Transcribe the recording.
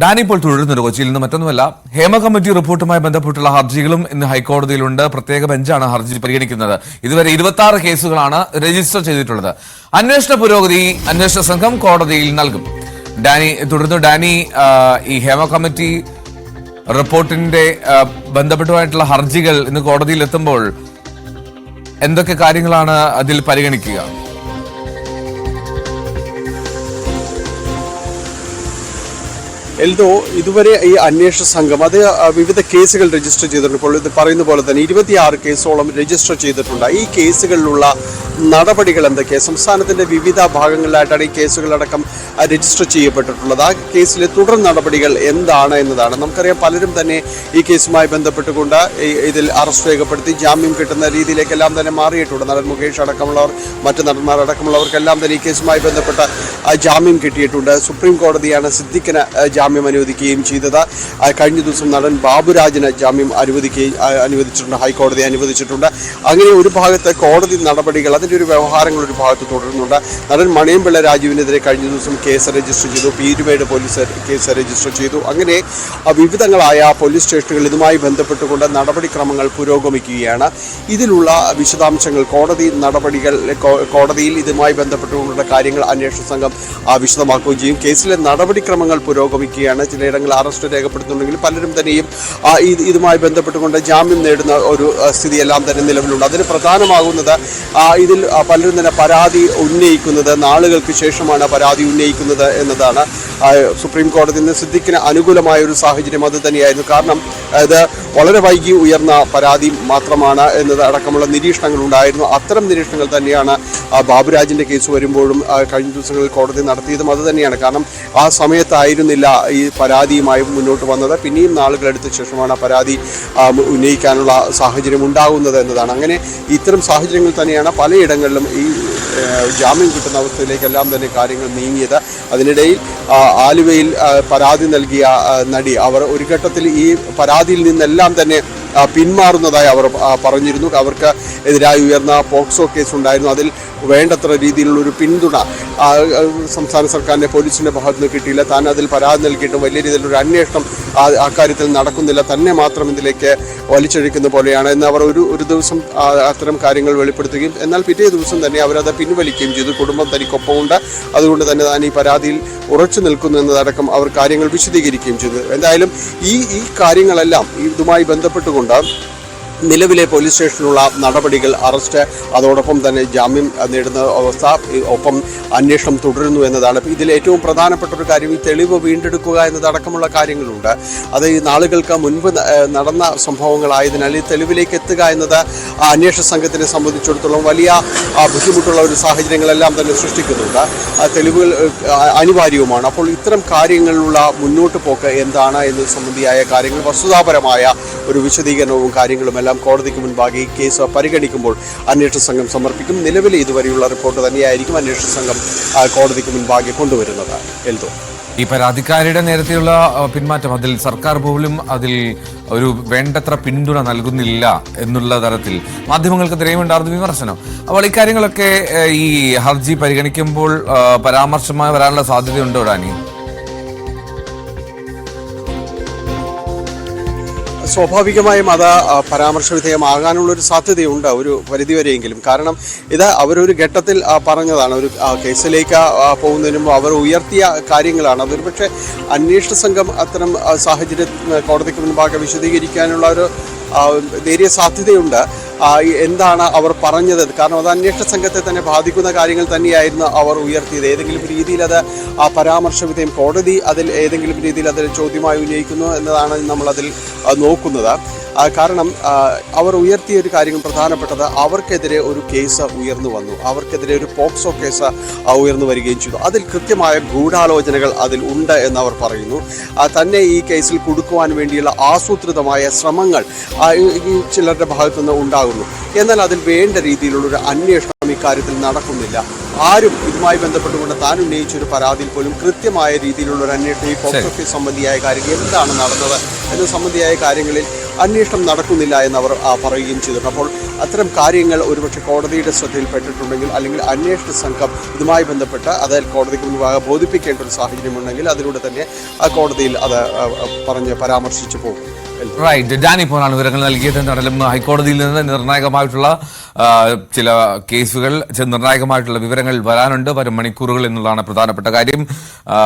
Dani ഇപ്പോൾ തുടരുന്നുണ്ട് കൊച്ചിയിൽ നിന്ന്. മറ്റൊന്നുമല്ല, ഹേമ കമ്മിറ്റി റിപ്പോർട്ടുമായി ബന്ധപ്പെട്ടുള്ള ഹർജികളും ഇന്ന് ഹൈക്കോടതിയിലുണ്ട്. പ്രത്യേക ബെഞ്ചാണ് ഹർജി പരിഗണിക്കുന്നത്. ഇതുവരെ 26 കേസുകളാണ് രജിസ്റ്റർ ചെയ്തിട്ടുള്ളത്. അന്വേഷണ പുരോഗതി അന്വേഷണ സംഘം കോടതിയിൽ നൽകും. ഡാനി, ഈ ഹേമ കമ്മിറ്റി റിപ്പോർട്ടിന്റെ ബന്ധപ്പെട്ടുമായിട്ടുള്ള ഹർജികൾ ഇന്ന് കോടതിയിൽ എത്തുമ്പോൾ എന്തൊക്കെ കാര്യങ്ങളാണ് അതിൽ പരിഗണിക്കുക? എൽദോ, ഇതുവരെ ഈ അന്വേഷണ സംഘം അത് വിവിധ കേസുകൾ രജിസ്റ്റർ ചെയ്തിട്ടുണ്ട്. ഇപ്പോൾ ഇത് പറയുന്ന പോലെ തന്നെ 26 കേസോളം രജിസ്റ്റർ ചെയ്തിട്ടുണ്ട്. ഈ കേസുകളിലുള്ള നടപടികൾ എന്തൊക്കെയാണ്? സംസ്ഥാനത്തിൻ്റെ വിവിധ ഭാഗങ്ങളിലായിട്ടാണ് ഈ കേസുകളടക്കം രജിസ്റ്റർ ചെയ്യപ്പെട്ടിട്ടുള്ളത്. ആ കേസിലെ തുടർ നടപടികൾ എന്താണ് എന്നതാണ്. നമുക്കറിയാം, പലരും തന്നെ ഈ കേസുമായി ബന്ധപ്പെട്ടുകൊണ്ട് ഇതിൽ അറസ്റ്റ് രേഖപ്പെടുത്തി ജാമ്യം കിട്ടുന്ന രീതിയിലേക്കെല്ലാം തന്നെ മാറിയിട്ടുണ്ട്. നടൻ മുകേഷ് അടക്കമുള്ളവർ, മറ്റ് നടന്മാർ അടക്കമുള്ളവർക്കെല്ലാം തന്നെ ഈ കേസുമായി ബന്ധപ്പെട്ട ജാമ്യം കിട്ടിയിട്ടുണ്ട്. സുപ്രീം കോടതിയാണ് സിദ്ദിഖിന് ജാമ്യം അനുവദിക്കുകയും ചെയ്തത്. കഴിഞ്ഞ ദിവസം നടൻ ബാബുരാജിന് ജാമ്യം അനുവദിച്ചിട്ടുണ്ട്, ഹൈക്കോടതി അനുവദിച്ചിട്ടുണ്ട്. അങ്ങനെ ഒരു ഭാഗത്ത് കോടതി നടപടികൾ, അതിൻ്റെ ഒരു വ്യവഹാരങ്ങൾ ഒരു ഭാഗത്ത് തുടരുന്നുണ്ട്. നടൻ മണിയമ്പിള്ള രാജുവിനെതിരെ കഴിഞ്ഞ ദിവസം കേസ് രജിസ്റ്റർ ചെയ്തു. പീരുമേട് പോലീസ് കേസ് രജിസ്റ്റർ ചെയ്തു. അങ്ങനെ വിവിധങ്ങളായ പോലീസ് സ്റ്റേഷനുകൾ ഇതുമായി ബന്ധപ്പെട്ടുകൊണ്ട് നടപടിക്രമങ്ങൾ പുരോഗമിക്കുകയാണ്. ഇതിലുള്ള വിശദാംശങ്ങൾ, കോടതിയിൽ ഇതുമായി ബന്ധപ്പെട്ടുകൊണ്ടുള്ള കാര്യങ്ങൾ അന്വേഷണ സംഘം വിശദമാക്കുകയും ചെയ്യും. കേസിലെ നടപടിക്രമങ്ങൾ പുരോഗമിക്കുകയാണ്. ചിലയിടങ്ങളിൽ അറസ്റ്റ് രേഖപ്പെടുത്തുന്നുണ്ടെങ്കിൽ പലരും തന്നെയും ഇതുമായി ബന്ധപ്പെട്ടുകൊണ്ട് ജാമ്യം നേടുന്ന ഒരു സ്ഥിതിയെല്ലാം തന്നെ നിലവിലുണ്ട്. അതിന് പ്രധാനമാകുന്നത് ഇതിൽ പലരും തന്നെ പരാതി ഉന്നയിക്കുന്നത് നാളുകൾക്ക് ശേഷമാണ് പരാതി ഉന്നയിക്കുന്നത് എന്നതാണ്. സുപ്രീം കോടതിയിൽ നിന്ന് സിദ്ദിഖിന് അനുകൂലമായ ഒരു സാഹചര്യം അത് തന്നെയായിരുന്നു. കാരണം ഇത് വളരെ വൈകി ഉയർന്ന പരാതി മാത്രമാണ് എന്നത് അടക്കമുള്ള നിരീക്ഷണങ്ങൾ ഉണ്ടായിരുന്നു. അത്തരം നിരീക്ഷണങ്ങൾ തന്നെയാണ് ബാബുരാജിൻ്റെ കേസ് വരുമ്പോഴും കഴിഞ്ഞ ദിവസങ്ങളിൽ കോടതി നടത്തിയതും അത് തന്നെയാണ്. കാരണം ആ സമയത്തായിരുന്നില്ല ഈ പരാതിയുമായി മുന്നോട്ട് വന്നത്. പിന്നെയും നാളുകളെടുത്ത ശേഷമാണ് പരാതി ഉന്നയിക്കാനുള്ള സാഹചര്യം ഉണ്ടാകുന്നത് എന്നതാണ്. അങ്ങനെ ഇത്തരം സാഹചര്യങ്ങൾ തന്നെയാണ് പലയിടങ്ങളിലും ഈ ജാമ്യം കിട്ടുന്ന അവസ്ഥയിലേക്കെല്ലാം തന്നെ കാര്യങ്ങൾ നീങ്ങിയത്. അതിനിടയിൽ ആലുവയിൽ പരാതി നൽകിയ നടി, അവർ ഒരു ഘട്ടത്തിൽ ഈ പരാതിയിൽ നിന്നെല്ലാം തന്നെ പിന്മാറുന്നതായി അവർ പറഞ്ഞിരുന്നു. അവർക്ക് എതിരായി ഉയർന്ന പോക്സോ കേസ് ഉണ്ടായിരുന്നു. അതിൽ വേണ്ടത്ര രീതിയിലുള്ളൊരു പിന്തുണ സംസ്ഥാന സർക്കാരിൻ്റെ പോലീസിൻ്റെ ഭാഗത്ത് നിന്ന് കിട്ടിയില്ല. താൻ അതിൽ പരാതി നൽകിയിട്ടും വലിയ രീതിയിലൊരു അന്വേഷണം അക്കാര്യത്തിൽ നടക്കുന്നില്ല, തന്നെ മാത്രം ഇതിലേക്ക് വലിച്ചഴിക്കുന്ന പോലെയാണ് എന്ന് അവർ ഒരു ദിവസം അത്തരം കാര്യങ്ങൾ വെളിപ്പെടുത്തുകയും എന്നാൽ പിറ്റേ ദിവസം തന്നെ അവരത് പിൻവലിക്കുകയും ചെയ്തു. കുടുംബം തനിക്കൊപ്പമുണ്ട്, അതുകൊണ്ട് തന്നെ താൻ ഈ പരാതിയിൽ ഉറച്ചു നിൽക്കുന്നു എന്നതടക്കം അവർ കാര്യങ്ങൾ വിശദീകരിക്കുകയും ചെയ്തു. എന്തായാലും ഈ കാര്യങ്ങളെല്ലാം ഇതുമായി ബന്ധപ്പെട്ടുകൊണ്ട് നിലവിലെ പോലീസ് സ്റ്റേഷനിലുള്ള നടപടികൾ, അറസ്റ്റ്, അതോടൊപ്പം തന്നെ ജാമ്യം നേടുന്ന അവസ്ഥ, ഒപ്പം അന്വേഷണം തുടരുന്നു എന്നതാണ്. ഇതിൽ ഏറ്റവും പ്രധാനപ്പെട്ട ഒരു കാര്യം ഈ തെളിവ് വീണ്ടെടുക്കുക എന്നതടക്കമുള്ള കാര്യങ്ങളുണ്ട്. അത് ഈ നാളുകൾക്ക് മുൻപ് നടന്ന സംഭവങ്ങളായതിനാൽ ഈ തെളിവിലേക്ക് എത്തുക എന്നത് അന്വേഷണ സംഘത്തിനെ സംബന്ധിച്ചിടത്തോളം വലിയ ബുദ്ധിമുട്ടുള്ള ഒരു സാഹചര്യങ്ങളെല്ലാം തന്നെ സൃഷ്ടിക്കുന്നുണ്ട്. തെളിവുകൾ അനിവാര്യവുമാണ്. അപ്പോൾ ഇത്തരം കാര്യങ്ങളിലുള്ള മുന്നോട്ട് പോക്ക് എന്താണ് എന്നത് സംബന്ധിയായ കാര്യങ്ങൾ, വസ്തുതാപരമായ ഒരു വിശദീകരണവും കാര്യങ്ങളും എല്ലാം കോടതിക്ക് മുൻപാകെ ഈ കേസ് പരിഗണിക്കുമ്പോൾ അന്വേഷണ സംഘം സമർപ്പിക്കും. നിലവിലെ ഇതുവരെയുള്ള റിപ്പോർട്ട് തന്നെയായിരിക്കും അന്വേഷണ സംഘം കോടതിക്ക് മുൻപാകെ കൊണ്ടുവരുന്നത്. എൽദോ, ഈ പരാതിക്കാരിയുടെ നേരത്തെയുള്ള പിന്മാറ്റം, അതിൽ സർക്കാർ പോലും അതിൽ ഒരു വേണ്ടത്ര പിന്തുണ നൽകുന്നില്ല എന്നുള്ള തരത്തിൽ മാധ്യമങ്ങൾക്കെതിരെയും ഉണ്ടാകുന്ന വിമർശനം. അപ്പോൾ ഇക്കാര്യങ്ങളൊക്കെ ഈ ഹർജി പരിഗണിക്കുമ്പോൾ പരാമർശമായി വരാനുള്ള സാധ്യതയുണ്ടോ ഡാനി? സ്വാഭാവികമായും അത് പരാമർശ വിധേയമാകാനുള്ളൊരു സാധ്യതയുണ്ട് ഒരു പരിധിവരെയെങ്കിലും. കാരണം ഇത് അവരൊരു ഘട്ടത്തിൽ പറഞ്ഞതാണ്, ഒരു കേസിലേക്ക് പോകുന്നതിന് മുമ്പ് അവർ ഉയർത്തിയ കാര്യങ്ങളാണ്. അതൊരു പക്ഷേ അന്വേഷണ സംഘം അത്തരം സാഹചര്യം കോടതിക്ക് മുൻപാകെ വിശദീകരിക്കാനുള്ള ഒരു നേരിയ സാധ്യതയുണ്ട്. എന്താണ് അവർ പറഞ്ഞത്? കാരണം അത് അന്വേഷണ സംഘത്തെ തന്നെ ബാധിക്കുന്ന കാര്യങ്ങൾ തന്നെയായിരുന്നു അവർ ഉയർത്തിയത്. ഏതെങ്കിലും രീതിയിൽ അത് പരാമർശ വിധേയം, കോടതി അതിൽ ഏതെങ്കിലും രീതിയിൽ അതിൽ ചോദ്യമായി ഉന്നയിക്കുന്നു എന്നതാണ് നമ്മളതിൽ നോക്കുന്നത്. കാരണം അവർ ഉയർത്തിയ ഒരു കാര്യം പ്രധാനപ്പെട്ടത്, അവർക്കെതിരെ ഒരു കേസ് ഉയർന്നു വന്നു, അവർക്കെതിരെ ഒരു പോക്സോ കേസ് ഉയർന്നു വരികയും ചെയ്തു. അതിൽ കൃത്യമായ ഗൂഢാലോചനകൾ അതിൽ ഉണ്ട് എന്നവർ പറയുന്നു. തന്നെ ഈ കേസിൽ കുടുക്കുവാൻ വേണ്ടിയുള്ള ആസൂത്രിതമായ ശ്രമങ്ങൾ ചിലരുടെ ഭാഗത്തുനിന്ന് ഉണ്ടാകുന്നു. എന്നാൽ അതിൽ വേണ്ട രീതിയിലുള്ളൊരു അന്വേഷണം ഇക്കാര്യത്തിൽ നടക്കുന്നില്ല. ആരും ഇതുമായി ബന്ധപ്പെട്ടുകൊണ്ട് താൻ ഉന്നയിച്ചൊരു പരാതിയിൽ പോലും കൃത്യമായ രീതിയിലുള്ള ഒരു അന്വേഷണം ഈ പോക്സോ കേസ് സംബന്ധിയായ കാര്യങ്ങൾ എന്താണ് നടന്നത് എന്ന സംബന്ധിയായ കാര്യങ്ങളിൽ അന്വേഷണം നടക്കുന്നില്ല എന്ന് അവർ പറയുകയും ചെയ്തിട്ടുണ്ട്. അപ്പോൾ അത്തരം കാര്യങ്ങൾ ഒരുപക്ഷെ കോടതിയുടെ ശ്രദ്ധയിൽപ്പെട്ടിട്ടുണ്ടെങ്കിൽ അല്ലെങ്കിൽ അന്വേഷണ സംഘം ഇതുമായി ബന്ധപ്പെട്ട് അതായത് കോടതിക്ക് മുൻപാകെ ബോധിപ്പിക്കേണ്ട ഒരു സാഹചര്യമുണ്ടെങ്കിൽ അതിലൂടെ തന്നെ കോടതിയിൽ അത് പറഞ്ഞ് പരാമർശിച്ചു പോകും. റൈറ്റ്, ജാനിപ്പോഴാണ് വിവരങ്ങൾ നൽകിയത്. എന്തായാലും ഹൈക്കോടതിയിൽ നിന്ന് നിർണായകമായിട്ടുള്ള ചില കേസുകൾ, നിർണായകമായിട്ടുള്ള വിവരങ്ങൾ വരാനുണ്ട്, വരും മണിക്കൂറുകൾ എന്നുള്ളതാണ് പ്രധാനപ്പെട്ട കാര്യം.